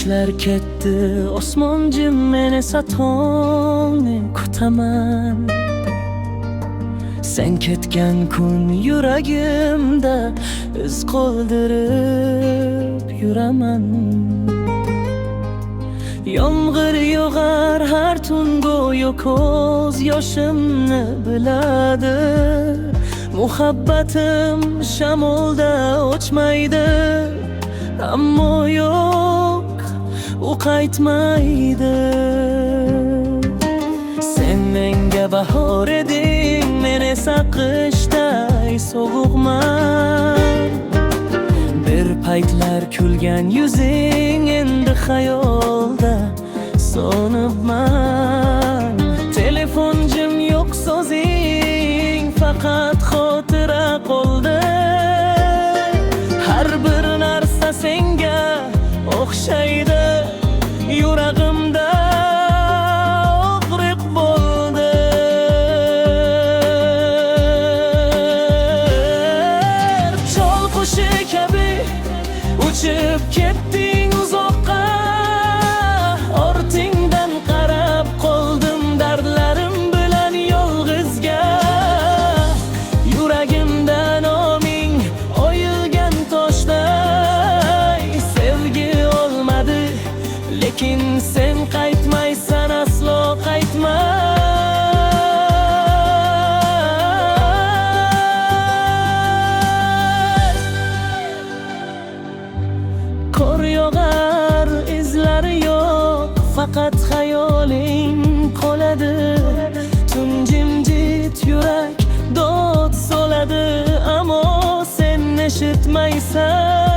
Quyoshlar ketdi, osmon jim, men esa tongni kutaman. Sen ketgan kun yuragimda iz qoldirib yuraman. Yomg'ir yog'ar har tun, go'yo ko'z yoshimni biladi. Muhabbatim shamolda o'chmaydi, ammo yo'q, u qaytmaydi. Sen menga bahor eding, men esa qishday sovuqman. Bir paytlar kulgan yuzing endi xayolda so'nibman. Telefon jim, yo'q so'zing, faqat xotira qoldi. Har bir narsa senga o'xshaydi, yuragimda og'riq bo'ldi. Chol qushi kabi uchib ketding uzoqqa, ortingdan qarab qoldim dardlarim bilan yolg'izga. Yuragimda noming oyilgan toshday, sevgi olmadi, lekin sen qaytmaysan, aslo qaytma. Qor yog'ar, izlari yo'q, faqat xayoling qoladi. Tun jimjit, yurak dod soladi, ammo sen eshitmaysan.